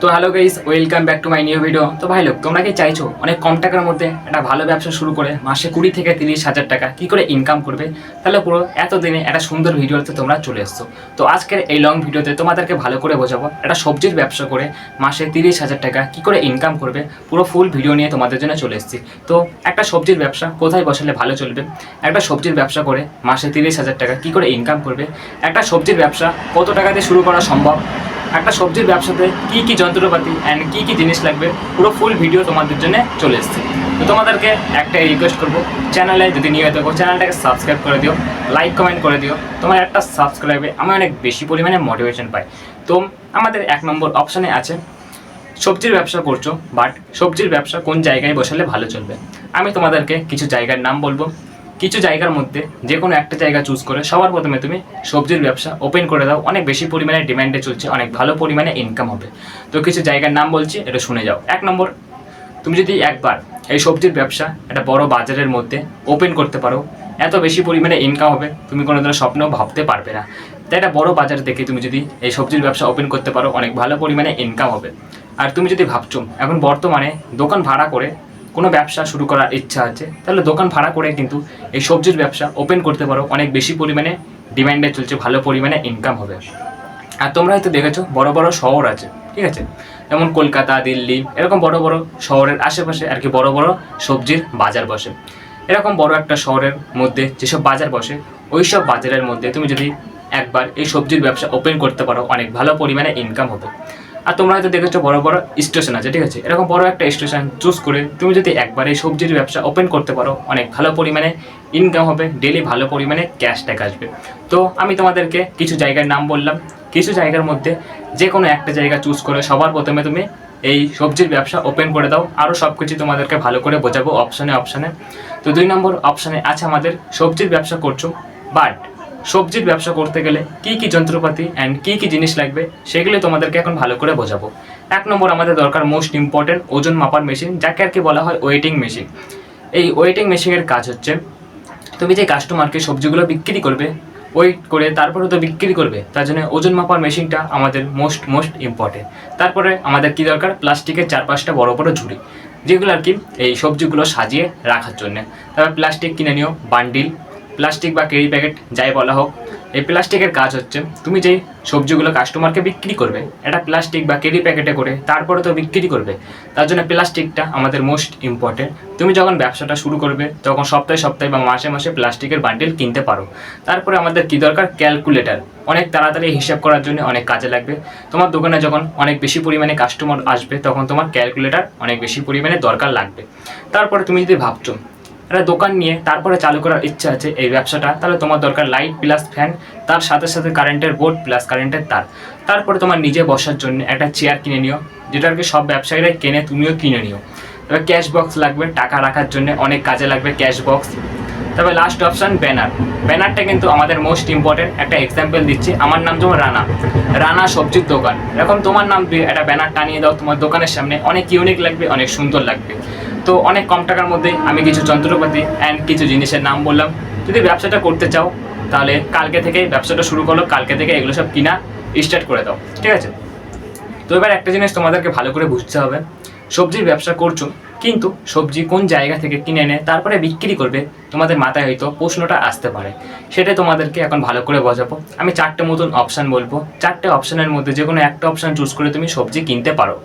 তো hello guys, welcome back to my new video. তো ভাই লোক, তোমরা কি চাইছো অনেক কম টাকার মধ্যে একটা ভালো ব্যবসা শুরু করে মাসে 20 থেকে 30 হাজার টাকা কি করে ইনকাম করবে? তাহলে পুরো এতদিনে একটা সুন্দর ভিডিওতে তোমরা চলে এসছো। তো আজকের এই লং ভিডিওতে তোমাদেরকে ভালো করে বোঝাবো একটা সবজির ব্যবসা করে মাসে 30 হাজার টাকা কি করে ইনকাম করবে। পুরো ফুল ভিডিও নিয়ে তোমাদের জন্য চলে এসেছি। তো একটা সবজির ব্যবসা কোথায় বসালে ভালো চলবে, একটা সবজির ব্যবসা করে মাসে 30 হাজার টাকা কি করে ইনকাম করবে, একটা সবজির ব্যবসা কত টাকাতে শুরু করা সম্ভব, একটা সবজির ব্যবসাতে কী কী যন্ত্রপাতি অ্যান্ড কী কী জিনিস লাগবে, পুরো ফুল ভিডিও তোমাদের জন্য চলে এসেছে। তো তোমাদেরকে একটা রিকোয়েস্ট করবো, চ্যানেলে যদি নিয়ে থাকো চ্যানেলটাকে সাবস্ক্রাইব করে দিও, লাইক কমেন্ট করে দিও। তোমার একটা সাবস্ক্রাইবে আমি অনেক বেশি পরিমাণে মোটিভেশন পাই। তো আমাদের 1 নম্বর অপশানে আছে সবজির ব্যবসা করছো, বাট সবজির ব্যবসা কোন জায়গায় বসালে ভালো চলবে। আমি তোমাদেরকে কিছু জায়গার নাম বলবো, কিছু জায়গার মধ্যে যে কোনো একটা জায়গা চুজ করে সবার প্রথমে তুমি সবজির ব্যবসা ওপেন করে দাও। অনেক বেশি পরিমাণে ডিম্যান্ডে চলছে, অনেক ভালো পরিমাণে ইনকাম হবে। তো কিছু জায়গার নাম বলছি, এটা শুনে যাও। 1 নম্বর, তুমি যদি একবার এই সবজির ব্যবসা একটা বড় বাজারের মধ্যে ওপেন করতে পারো, এত বেশি পরিমাণে ইনকাম হবে তুমি কোনো দিনের স্বপ্নেও ভাবতে পারবে না। তাই একটা বড় বাজার দেখে তুমি যদি এই সবজির ব্যবসা ওপেন করতে পারো, অনেক ভালো পরিমাণে ইনকাম হবে। আর তুমি যদি ভাবছো এখন বর্তমানে দোকান ভাড়া করে কোনো ব্যবসা শুরু করার ইচ্ছা আছে, তাহলে দোকান ভাড়া করে কিন্তু এই সবজির ব্যবসা ওপেন করতে পারো, অনেক বেশি পরিমাণে ডিমান্ডে চলছে, ভালো পরিমাণে ইনকাম হবে। আর তোমরা হয়তো দেখেছো বড় বড় শহর আছে, ঠিক আছে, যেমন কলকাতা, দিল্লি, এরকম বড় বড় শহরের আশেপাশে আর কি বড় বড় সবজির বাজার বসে। এরকম বড় একটা শহরের মধ্যে যেসব বাজার বসে, ওই সব বাজারের মধ্যে তুমি যদি একবার এই সবজির ব্যবসা ওপেন করতে পারো, অনেক ভালো পরিমাণে ইনকাম হবে। আর তোমরা হয়তো দেখেছো বড় বড় স্টেশন আছে, ঠিক আছে, এরকম বড় একটা স্টেশন চুজ করে তুমি যদি একবার এই সবজির ব্যবসা ওপেন করতে পারো, অনেক ভালো পরিমাণে ইনকাম হবে, ডেলি ভালো পরিমাণে ক্যাশ টাকা আসবে। তো আমি তোমাদেরকে কিছু জায়গার নাম বললাম, কিছু জায়গার মধ্যে যে কোনো একটা জায়গা চুজ করে সবার প্রথমে তুমি এই সবজির ব্যবসা ওপেন করে দাও। আরও সব কিছু তোমাদেরকে ভালো করে বোঝাবো অপশানে অপশানে। তো 2 নম্বর অপশানে আছে আমাদের সবজির ব্যবসা করছো, বাট সবজির ব্যবসা করতে গেলে কী কী যন্ত্রপাতি অ্যান্ড কী কী জিনিস লাগবে সেগুলো তোমাদেরকে এখন ভালো করে বোঝাবো। 1 নম্বর আমাদের দরকার মোস্ট ইম্পর্টেন্ট ওজন মাপার মেশিন, যাকে আর কি বলা হয় ওয়েটিং মেশিন। এই ওয়েটিং মেশিনের কাজ হচ্ছে তুমি যে কাস্টমারকে সবজিগুলো বিক্রি করবে, ওয়েট করে তারপরে তো বিক্রি করবে, তার জন্য ওজন মাপার মেশিনটা আমাদের মোস্ট ইম্পর্টেন্ট। তারপরে আমাদের কি দরকার, প্লাস্টিকের 4-5টা বড় বড় ঝুড়ি, যেগুলো আর কি এই সবজিগুলো সাজিয়ে রাখার জন্য। তারপর প্লাস্টিক কিনে নিও, বান্ডিল, প্লাস্টিক বা ক্যারি প্যাকেট যাই বলা হোক। এই প্লাস্টিকের কাজ হচ্ছে তুমি যেই সবজিগুলো কাস্টমারকে বিক্রি করবে, এটা প্লাস্টিক বা ক্যারি প্যাকেটে করে তারপরে তো বিক্রি করবে, তার জন্য প্লাস্টিকটা আমাদের মোস্ট ইম্পর্টেন্ট। তুমি যখন ব্যবসাটা শুরু করবে তখন সপ্তাহে সপ্তাহে বা মাসে মাসে প্লাস্টিকের বান্ডিল কিনতে পারো। তারপরে আমাদের কী দরকার, ক্যালকুলেটর, অনেক তাড়াতাড়ি হিসাব করার জন্য অনেক কাজে লাগবে। তোমার দোকানে যখন অনেক বেশি পরিমাণে কাস্টমার আসবে তখন তোমার ক্যালকুলেটর অনেক বেশি পরিমাণে দরকার লাগবে। তারপরে তুমি যদি ভাবছো একটা দোকান নিয়ে তারপরে চালু করার ইচ্ছা আছে এই ব্যবসাটা, তাহলে তোমার দরকার লাইট প্লাস ফ্যান, তার সাথে সাথে কারেন্টের বোর্ড প্লাস কারেন্টের তার। তারপরে তোমার নিজে বসার জন্য একটা চেয়ার কিনে নিও, যেটা আর কি সব ব্যবসায়ীরাই কেনে, তুমিও কিনে নিও। তবে ক্যাশ বক্স লাগবে, টাকা রাখার জন্য অনেক কাজে লাগবে ক্যাশ বক্স। তবে লাস্ট অপশান ব্যানার। ব্যানারটা কিন্তু আমাদের মোস্ট ইম্পর্টেন্ট। একটা এক্সাম্পল দিচ্ছি, আমার নাম যেমন রানা, রানা সবজির দোকান, এরকম তোমার নাম দিয়ে একটা ব্যানার টানিয়ে দাও তোমার দোকানের সামনে, অনেক ইউনিক লাগবে, অনেক সুন্দর লাগবে। তো অনেক কম টাকার মধ্যে আমি কিছু যন্ত্রপাতি অ্যান্ড কিছু জিনিসের নাম বললাম। যদি ব্যবসাটা করতে চাও তাহলে কালকে থেকেই ব্যবসাটা শুরু করো, কালকে থেকে এগুলো সব কিনা স্টার্ট করে দাও, ঠিক আছে। তো এবার একটা জিনিস তোমাদেরকে ভালো করে বুঝতে হবে, সবজির ব্যবসা করছো কিন্তু সবজি কোন জায়গা থেকে কিনে এনে তারপরে বিক্রি করবে, তোমাদের মাথায় হয়তো প্রশ্নটা আসতে পারে। সেটা তোমাদেরকে এখন ভালো করে বোঝাবো। আমি 4টে মতন অপশান বলবো, 4টে অপশানের মধ্যে যে কোনো একটা অপশান চুজ করে তুমি সবজি কিনতে পারো।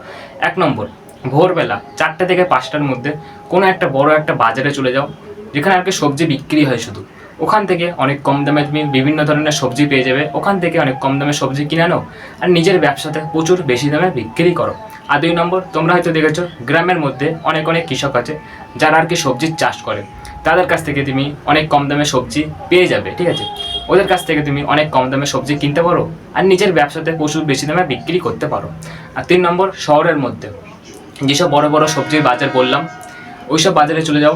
1 নম্বর, ভোরবেলা 4টে থেকে 5টার মধ্যে কোনো একটা বড় একটা বাজারে চলে যাও, যেখানে আর কি সবজি বিক্রি হয় শুধু। ওখান থেকে অনেক কম দামে তুমি বিভিন্ন ধরনের সবজি পেয়ে যাবে, ওখান থেকে অনেক কম দামে সবজি কিনে আনো আর নিজের ব্যবসাতে প্রচুর বেশি দামে বিক্রি করো। আর 2 নম্বর, তোমরা হয়তো দেখেছো গ্রামের মধ্যে অনেক কৃষক আছে যারা আর কি সবজির চাষ করে, তাদের কাছ থেকে তুমি অনেক কম দামে সবজি পেয়ে যাবে, ঠিক আছে। ওদের কাছ থেকে তুমি অনেক কম দামে সবজি কিনতে পারো আর নিজের ব্যবসাতে প্রচুর বেশি দামে বিক্রি করতে পারো। আর 3 নম্বর, শহরের মধ্যে যেসব বড় বড় সবজির বাজার বললাম, ওইসব বাজারে চলে যাও,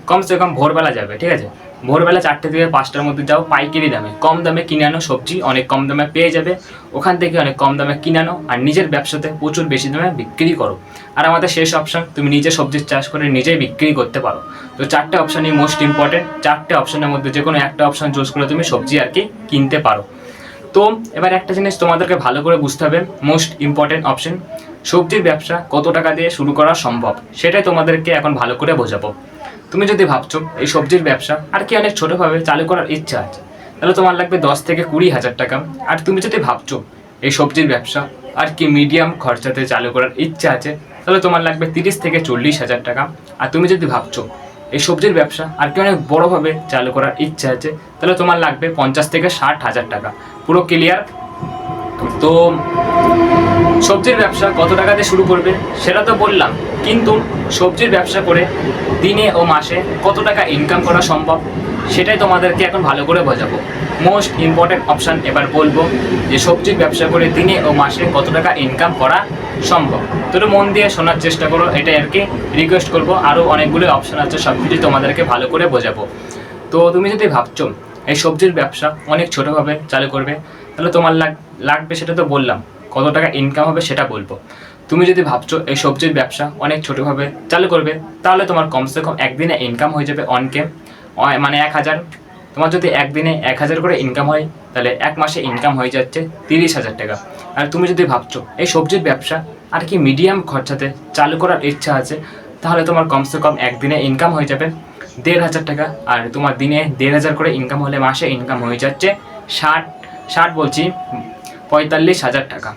কমসে কম ভোরবেলা যাবে, ঠিক আছে। ভোরবেলা 4টে থেকে 5টার মধ্যে যাও, পাইকারি দামে কম দামে কিনে আনো সবজি, অনেক কম দামে পেয়ে যাবে, ওখান থেকে অনেক কম দামে কিনে আনো আর নিজের ব্যবসাতে প্রচুর বেশি দামে বিক্রি করো। আর আমাদের শেষ অপশান, তুমি নিজে সবজির চাষ করে নিজেই বিক্রি করতে পারো। তো 4টে অপশানই মোস্ট ইম্পর্টেন্ট, 4টে অপশানের মধ্যে যে কোনো একটা অপশান চুজ করে তুমি সবজি আর কি কিনতে পারো। তো এবার একটা জিনিস তোমাদেরকে ভালো করে বুঝতে হবে, মোস্ট ইম্পর্টেন্ট অপশন, সবজির ব্যবসা কত টাকা দিয়ে শুরু করা সম্ভব সেটাই তোমাদেরকে এখন ভালো করে বোঝাবো। তুমি যদি ভাবছো এই সবজির ব্যবসা আর কি অনেক ছোটোভাবে চালু করার ইচ্ছা আছে, তাহলে তোমার লাগবে 10 থেকে 20,000 টাকা। আর তুমি যদি ভাবছো এই সবজির ব্যবসা আর কি মিডিয়াম খরচাতে চালু করার ইচ্ছা আছে, তাহলে তোমার লাগবে 30 থেকে 40,000 টাকা। আর তুমি যদি ভাবছো এই সবজির ব্যবসা আর কি অনেক বড়োভাবে চালু করার ইচ্ছা আছে, তাহলে তোমার লাগবে 50 থেকে 60,000 টাকা। পুরো ক্লিয়ার? তো সবজির ব্যবসা কত টাকা দিয়ে শুরু করবে সেটা তো বললাম, কিন্তু সবজির ব্যবসা করে দিনে ও মাসে কত টাকা ইনকাম করা সম্ভব সেটাই তোমাদেরকে এখন ভালো করে বোঝাবো। মোস্ট ইম্পর্টেন্ট অপশান এবার বলবো যে সবজির ব্যবসা করে দিনে ও মাসে কত টাকা ইনকাম করা সম্ভব। তো মন দিয়ে শোনার চেষ্টা করো, এটাই আর কি রিকোয়েস্ট করবো। আরও অনেকগুলো অপশান আছে, সব কিছু তোমাদেরকে ভালো করে বোঝাবো। তো তুমি যদি ভাবছো এই সবজির ব্যবসা অনেক ছোটোভাবে চালু করবে, তাহলে তোমার লাগবে সেটা তো বললাম, কত টাকা ইনকাম হবে সেটা বলবো। তুমি যদি ভাবছো এই সবজির ব্যবসা অনেক ছোটোভাবে চালু করবে, তাহলে তোমার কমসে কম একদিনে ইনকাম হয়ে যাবে অনকে মানে 1,000। তোমার যদি একদিনে 1,000 করে ইনকাম হয়, তাহলে এক মাসে ইনকাম হয়ে যাচ্ছে 30,000 টাকা। আর তুমি যদি ভাবছো এই সবজির ব্যবসা আর কি মিডিয়াম খরচাতে চালু করার ইচ্ছা আছে, তাহলে তোমার কমসে কম একদিনে ইনকাম হয়ে যাবে 1,500 টাকা। আর তোমার দিনে 1,500 করে ইনকাম হলে মাসে ইনকাম হয়ে যাচ্ছে 45,000 টাকা।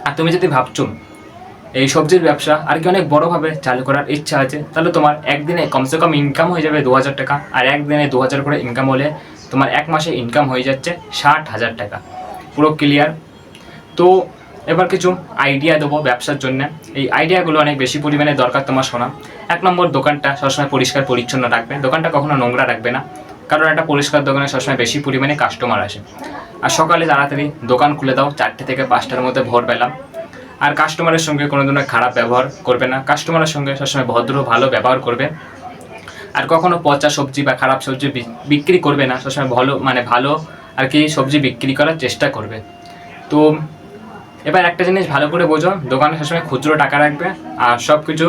আর তুমি যদি ভাবছো এই সবজির ব্যবসা আর কি অনেক বড়োভাবে চালু করার ইচ্ছা আছে, তাহলে তোমার একদিনে কমসে কম ইনকাম হয়ে যাবে 2,000 টাকা। আর একদিনে 2,000 করে ইনকাম হলে তোমার এক মাসে ইনকাম হয়ে যাচ্ছে 60,000 টাকা। পুরো ক্লিয়ার? তো এবার কিছু আইডিয়া দেবো ব্যবসার জন্য। এই আইডিয়াগুলো অনেক বেশি পরিমাণে দরকার তোমার শোনা। 1 নম্বর, দোকানটা সবসময় পরিষ্কার পরিচ্ছন্ন রাখবে। দোকানটা কখনো নোংরা রাখবে না, কারণ একটা পরিষ্কার দোকানে সবসময় বেশি পরিমাণে কাস্টমার আসে। আর সকালে তাড়াতাড়ি দোকান খুলে দাও 4টে থেকে 5টার মধ্যে ভোরবেলা। আর কাস্টমারের সঙ্গে কোনো ধরনের খারাপ ব্যবহার করবে না, কাস্টমারের সঙ্গে সবসময় ভদ্র ভালো ব্যবহার করবে। আর কখনো পচা সবজি বা খারাপ সবজি বিক্রি করবে না, সবসময় ভালো আর কি সবজি বিক্রি করার চেষ্টা করবে। তো এবার একটা জিনিস ভালো করে বোঝো, দোকানে সবসময় খুচরো টাকা রাখবে। আর সব কিছু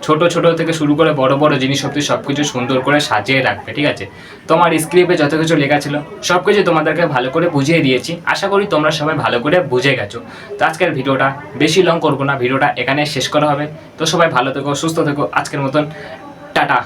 ছোটো ছোটো থেকে শুরু করে বড় বড় জিনিস অবধি সব কিছু সুন্দর করে সাজিয়ে রাখবে, ঠিক আছে? তোমার স্ক্রিপ্টে যত কিছু লেখা ছিল সব কিছু তোমাদেরকে ভালো করে বুঝিয়ে দিয়েছি। আশা করি তোমরা সবাই ভালো করে বুঝে গেছো। তো আজকের ভিডিওটা বেশি লং করবো না, ভিডিওটা এখানে শেষ করা হবে। তো সবাই ভালো থেকো, সুস্থ থেকো। আজকের মতন টাটা।